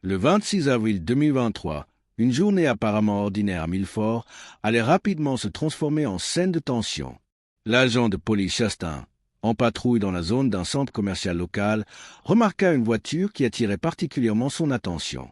Le 26 avril 2023, une journée apparemment ordinaire à Milford allait rapidement se transformer en scène de tension. L'agent de police Chastain, en patrouille dans la zone d'un centre commercial local, remarqua une voiture qui attirait particulièrement son attention.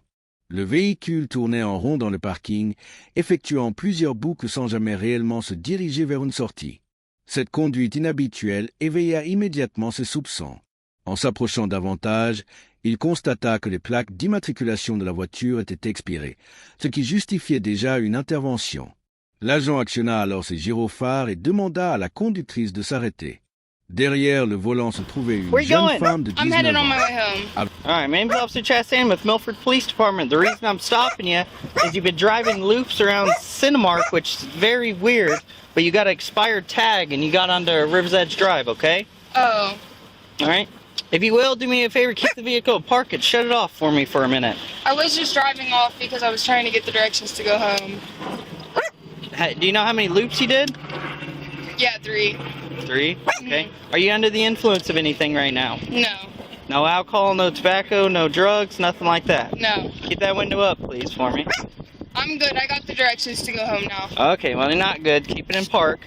Le véhicule tournait en rond dans le parking, effectuant plusieurs boucles sans jamais réellement se diriger vers une sortie. Cette conduite inhabituelle éveilla immédiatement ses soupçons. En s'approchant davantage, il constata que les plaques d'immatriculation de la voiture étaient expirées, ce qui justifiait déjà une intervention. L'agent actionna alors ses gyrophares et demanda à la conductrice de s'arrêter. Derrière le volant se trouvait une jeune femme de 19 ans. I'm headed on my way home. All right, my name's Officer Chastain with Milford Police Department. The reason I'm stopping you is you've been driving loops around Cinemark, which is very weird, but you got an expired tag and you got onto River's Edge Drive, okay? Oh. All right. If you will, do me a favor, keep the vehicle, park it, shut it off for me for a minute. I was just driving off because I was trying to get the directions to go home. Do you know how many loops you did? Yeah, 3. 3? Okay. Are you under the influence of anything right now? No. No alcohol, no tobacco, no drugs, nothing like that? No. Keep that window up, please, for me. I'm good. I got the directions to go home now. Okay, well, they're not good. Keep it in park.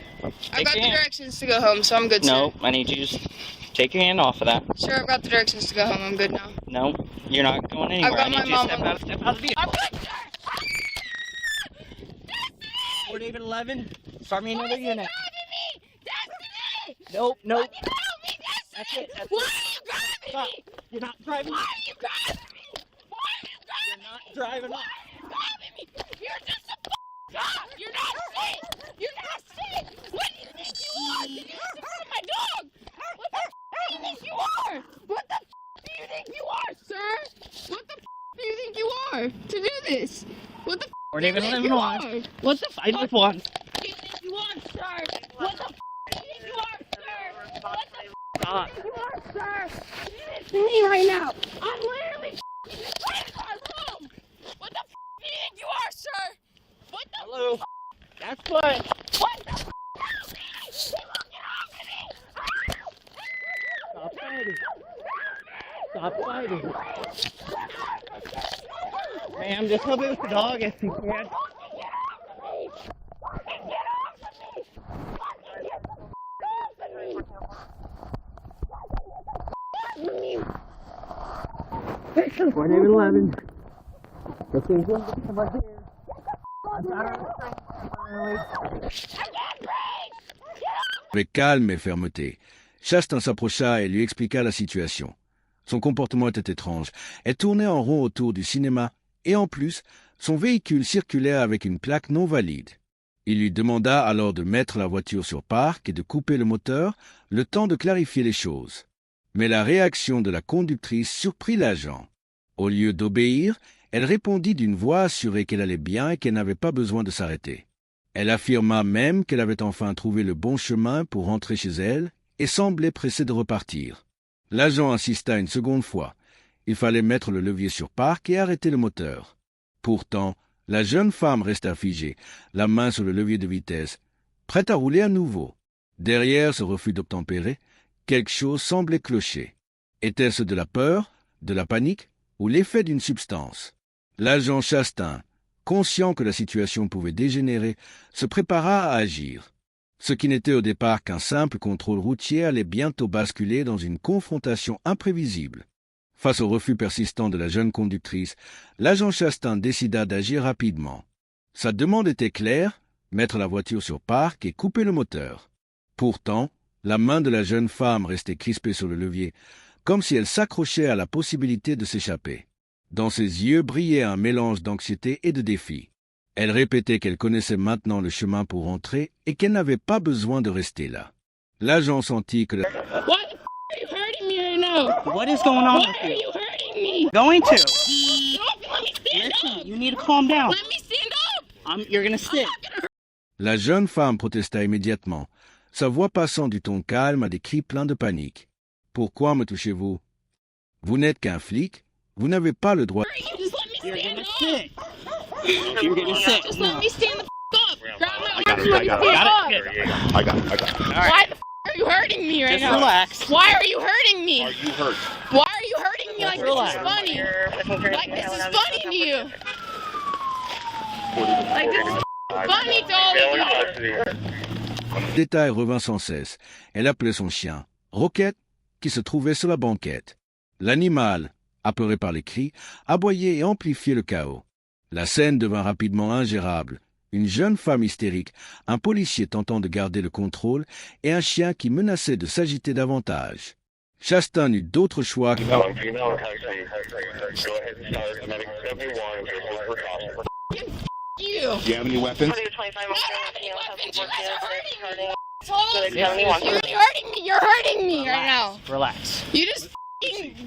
I got the directions to go home, so I'm good, sir. No, I need you to just take your hand off of that. Sure, I've got the directions to go home. I'm good now. No, you're not going anywhere. I've got I need my you to mom step on- out of the vehicle. I'm good, sir. Fort David 11, start me another unit. Me! Destiny! Nope, nope. Let me help me, Destiny! That's it, that's Why it. are you grabbing Stop. me? You're not driving. Why are you grabbing me? Why are you grabbing You're not driving me? up. Why are you grabbing me? You're just a cop! You're not safe! You're not safe! What do you think you are? Did you listen to my dog? What the do you think you are? What the do you think you are, sir? What the do you think you are to do this? What the Fort do you David think 11 you one. are? What the I just want. do you think you are, sir? What the do you think you are, sir? What the Stop. you are, sir? Listen to me right now. I'm literally in my room. What the do you think you are, sir? What the Hello. That's what. what the help me? People get off of me! Stop fighting. Stop fighting. Ma'am, just help me with the dog if you can. Fort David 11. Avec calme et fermeté, Chastain s'approcha et lui expliqua la situation. Son comportement était étrange. Elle tournait en rond autour du cinéma et en plus, son véhicule circulait avec une plaque non valide. Il lui demanda alors de mettre la voiture sur parc et de couper le moteur, le temps de clarifier les choses. Mais la réaction de la conductrice surprit l'agent. Au lieu d'obéir, elle répondit d'une voix assurée qu'elle allait bien et qu'elle n'avait pas besoin de s'arrêter. Elle affirma même qu'elle avait enfin trouvé le bon chemin pour rentrer chez elle et semblait pressée de repartir. L'agent insista une seconde fois. Il fallait mettre le levier sur parc et arrêter le moteur. Pourtant, la jeune femme resta figée, la main sur le levier de vitesse, prête à rouler à nouveau. Derrière ce refus d'obtempérer, quelque chose semblait clocher. Était-ce de la peur, de la panique ou l'effet d'une substance? L'agent Chastain, conscient que la situation pouvait dégénérer, se prépara à agir. Ce qui n'était au départ qu'un simple contrôle routier allait bientôt basculer dans une confrontation imprévisible. Face au refus persistant de la jeune conductrice, l'agent Chastain décida d'agir rapidement. Sa demande était claire, mettre la voiture sur parc et couper le moteur. Pourtant, la main de la jeune femme restait crispée sur le levier, comme si elle s'accrochait à la possibilité de s'échapper. Dans ses yeux brillait un mélange d'anxiété et de défi. Elle répétait qu'elle connaissait maintenant le chemin pour rentrer et qu'elle n'avait pas besoin de rester là. L'agent sentit que Why the are you hurting me right now? What is going on Why with are you? you hurting me? Going to. Stop, let me stand Listen, up. you need to calm down. Let me stand up. You're gonna sit. La jeune femme protesta immédiatement, sa voix passant du ton calme à des cris pleins de panique. « Pourquoi me touchez-vous? Vous n'êtes qu'un flic, vous n'avez pas le droit... » Just let me You're stand gonna up. sit. You're gonna sit. Just No. let me stand the up. Grab my got arms it, and let me I got stand it. up. I got it. Why the are you hurting me right Just now? relax. Why are you hurting me? Are you hurt? Why are you hurting me like this is funny. Like this is funny to you. Like this is funny to all of you. Le détail revint sans cesse. Elle appelait son chien, Roquette, qui se trouvait sur la banquette. L'animal, apeuré par les cris, aboyait et amplifiait le chaos. La scène devint rapidement ingérable. Une jeune femme hystérique, un policier tentant de garder le contrôle et un chien qui menaçait de s'agiter davantage. Chastain n'eut d'autre choix que... You. Do you have any weapons? You're hurting me. You're hurting me right now. Relax. You just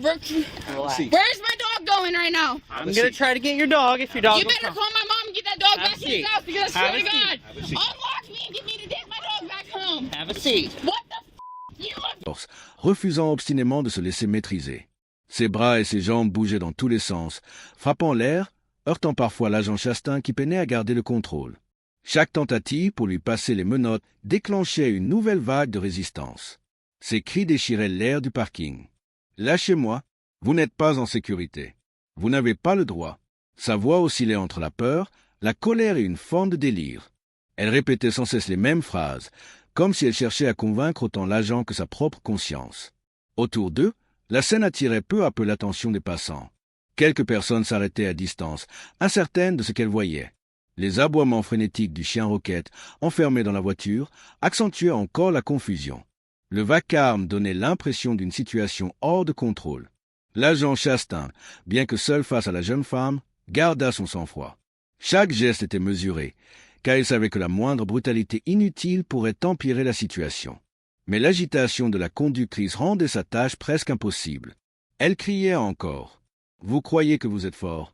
Relax. Where's my dog going right now? I'm gonna try to get your dog if your dog You will better come. call my mom and get that dog Have back a in his seat. house because I Have swear to a seat. God, Have a seat. unlock me and get me to take my dog back home. Have a seat. What the you look refusant obstinément de se laisser maîtriser. Ses bras et ses jambes bougeaient dans tous les sens, frappant l'air, heurtant parfois l'agent Chastain qui peinait à garder le contrôle. Chaque tentative pour lui passer les menottes déclenchait une nouvelle vague de résistance. Ses cris déchiraient l'air du parking. « Lâchez-moi, vous n'êtes pas en sécurité. Vous n'avez pas le droit. » Sa voix oscillait entre la peur, la colère et une forme de délire. Elle répétait sans cesse les mêmes phrases, comme si elle cherchait à convaincre autant l'agent que sa propre conscience. Autour d'eux, la scène attirait peu à peu l'attention des passants. Quelques personnes s'arrêtaient à distance, incertaines de ce qu'elles voyaient. Les aboiements frénétiques du chien Roquette, enfermé dans la voiture, accentuaient encore la confusion. Le vacarme donnait l'impression d'une situation hors de contrôle. L'agent Chastain, bien que seul face à la jeune femme, garda son sang-froid. Chaque geste était mesuré, car il savait que la moindre brutalité inutile pourrait empirer la situation. Mais l'agitation de la conductrice rendait sa tâche presque impossible. Elle criait encore. « Vous croyez que vous êtes fort?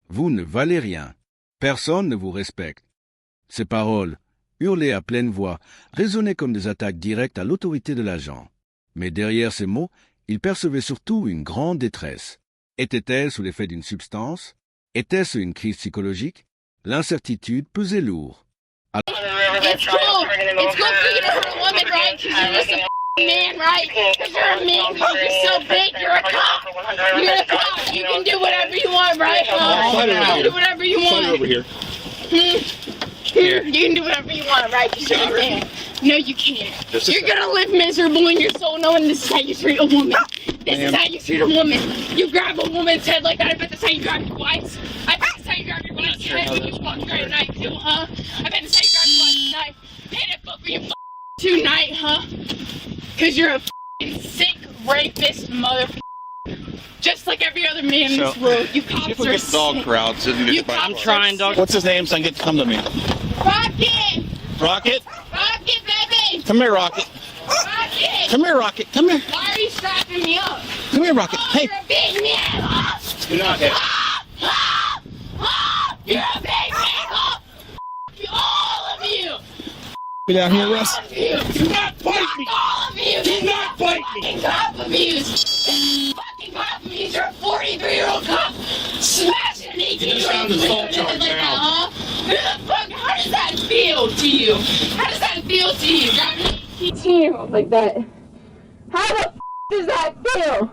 Vous ne valez rien. Personne ne vous respecte. » Ces paroles, hurlées à pleine voix, résonnaient comme des attaques directes à l'autorité de l'agent. Mais derrière ces mots, il percevait surtout une grande détresse. Était-elle sous l'effet d'une substance? Était-ce une crise psychologique? L'incertitude pesait lourd. It's cool. It's cool for you to hurt a woman, right? Because you're just a man, right? Because you're a man. Because you're so big. You're a cop. You're a cop. You can do whatever you want, right? Slide it You over can do whatever you Slide it over want. here. You can do whatever you want, right? Because you're a man. No, you can't. Just a You're gonna live miserable in your soul knowing this is how you treat a woman. This is Ma'am. how you treat a woman. You grab a woman's head like that. I bet that's how you grab your wife's. I bet that's how you grab your wife's head when you fuck her at night too, huh? I bet that's how you grab your wife's knife. And it fuck for you tonight, huh? Because you're a sick rapist motherfucker. Just like every other man in this world. You See if cops we are get the dog sick. corralled so you can get You the bike. I'm trying, dog. What's his name so I can get to come to me? Rocket! Rocket? Rocket, baby! Come here, Rocket. Rocket! Come here, Rocket. Come here. Why are you strapping me up? Come here, Rocket. Oh, Hey. you're a big man! Oh, You're not here. you're a big man! Oh, all of you! Get down here, Russ. All of you! Do not fight me. All of you! Do not fight me. Fucking cop abuse! Fucking cop abuse! You're a 43-year-old cop! Smashing an 18-year-old! just found his assault charge now. Who the fuck? How does that feel to you? How does that feel to you? Driving an 18-year-old like that? How the f does that feel?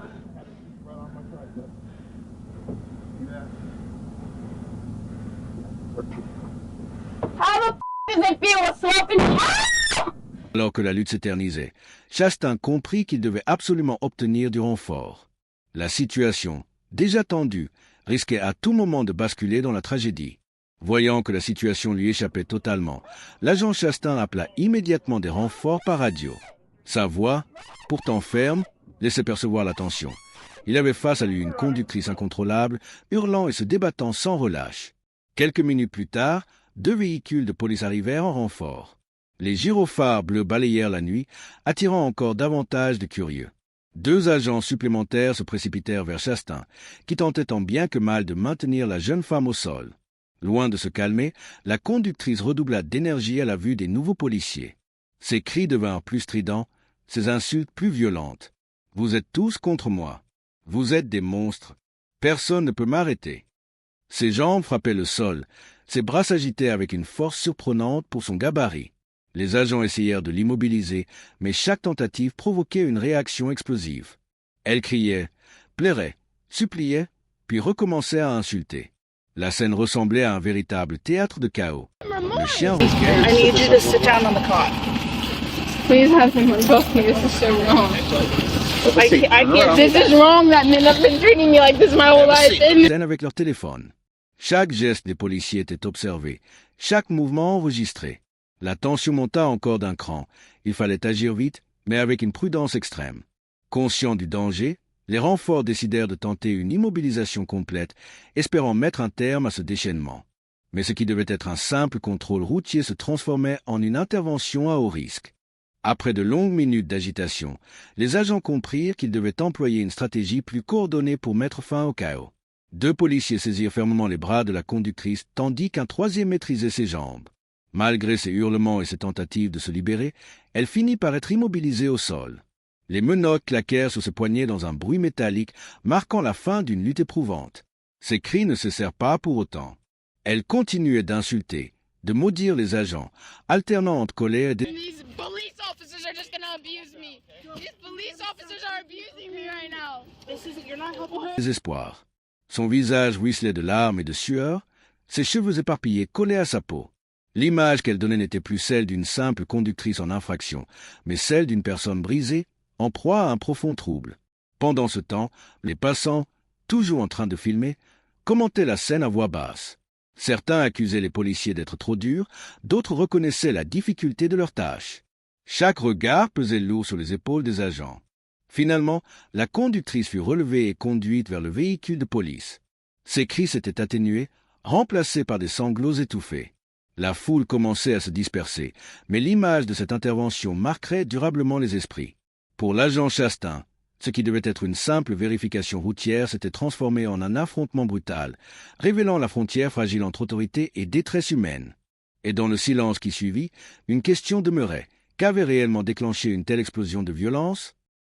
How the f does it feel slapping? Alors que la lutte s'éternisait, Chastain comprit qu'il devait absolument obtenir du renfort. La situation, déjà tendue, risquait à tout moment de basculer dans la tragédie. Voyant que la situation lui échappait totalement, l'agent Chastain appela immédiatement des renforts par radio. Sa voix, pourtant ferme, laissait percevoir la tension. Il avait face à lui une conductrice incontrôlable, hurlant et se débattant sans relâche. Quelques minutes plus tard, 2 véhicules de police arrivèrent en renfort. Les gyrophares bleus balayèrent la nuit, attirant encore davantage de curieux. 2 agents supplémentaires se précipitèrent vers Chastain, qui tentait tant bien que mal de maintenir la jeune femme au sol. Loin de se calmer, la conductrice redoubla d'énergie à la vue des nouveaux policiers. Ses cris devinrent plus stridents, ses insultes plus violentes. « Vous êtes tous contre moi. Vous êtes des monstres. Personne ne peut m'arrêter. » Ses jambes frappaient le sol, ses bras s'agitaient avec une force surprenante pour son gabarit. Les agents essayèrent de l'immobiliser, mais chaque tentative provoquait une réaction explosive. Elle criait, plairait, suppliait, puis recommençait à insulter. La scène ressemblait à un véritable théâtre de chaos. Le chien risquait. I need you to sit down on the cot. Please have someone help me. This is so wrong. I can't. This is wrong that men have been treating me like this my whole life. Scène avec leur téléphone. Chaque geste des policiers était observé, chaque mouvement enregistré. La tension monta encore d'un cran. Il fallait agir vite, mais avec une prudence extrême. Conscients du danger, les renforts décidèrent de tenter une immobilisation complète, espérant mettre un terme à ce déchaînement. Mais ce qui devait être un simple contrôle routier se transformait en une intervention à haut risque. Après de longues minutes d'agitation, les agents comprirent qu'ils devaient employer une stratégie plus coordonnée pour mettre fin au chaos. 2 policiers saisirent fermement les bras de la conductrice tandis qu'un 3e maîtrisait ses jambes. Malgré ses hurlements et ses tentatives de se libérer, elle finit par être immobilisée au sol. Les menottes claquèrent sur ses poignets dans un bruit métallique, marquant la fin d'une lutte éprouvante. Ses cris ne cessèrent pas pour autant. Elle continuait d'insulter, de maudire les agents, alternant entre colère et These police officers are just gonna abuse me. These police officers are abusing me right now. You're not helping her. désespoir. Son visage ruisselait de larmes et de sueur, ses cheveux éparpillés collaient à sa peau. L'image qu'elle donnait n'était plus celle d'une simple conductrice en infraction, mais celle d'une personne brisée, en proie à un profond trouble. Pendant ce temps, les passants, toujours en train de filmer, commentaient la scène à voix basse. Certains accusaient les policiers d'être trop durs, d'autres reconnaissaient la difficulté de leur tâche. Chaque regard pesait lourd sur les épaules des agents. Finalement, la conductrice fut relevée et conduite vers le véhicule de police. Ses cris s'étaient atténués, remplacés par des sanglots étouffés. La foule commençait à se disperser, mais l'image de cette intervention marquerait durablement les esprits. Pour l'agent Chastain, ce qui devait être une simple vérification routière s'était transformé en un affrontement brutal, révélant la frontière fragile entre autorité et détresse humaine. Et dans le silence qui suivit, une question demeurait. Qu'avait réellement déclenché une telle explosion de violence?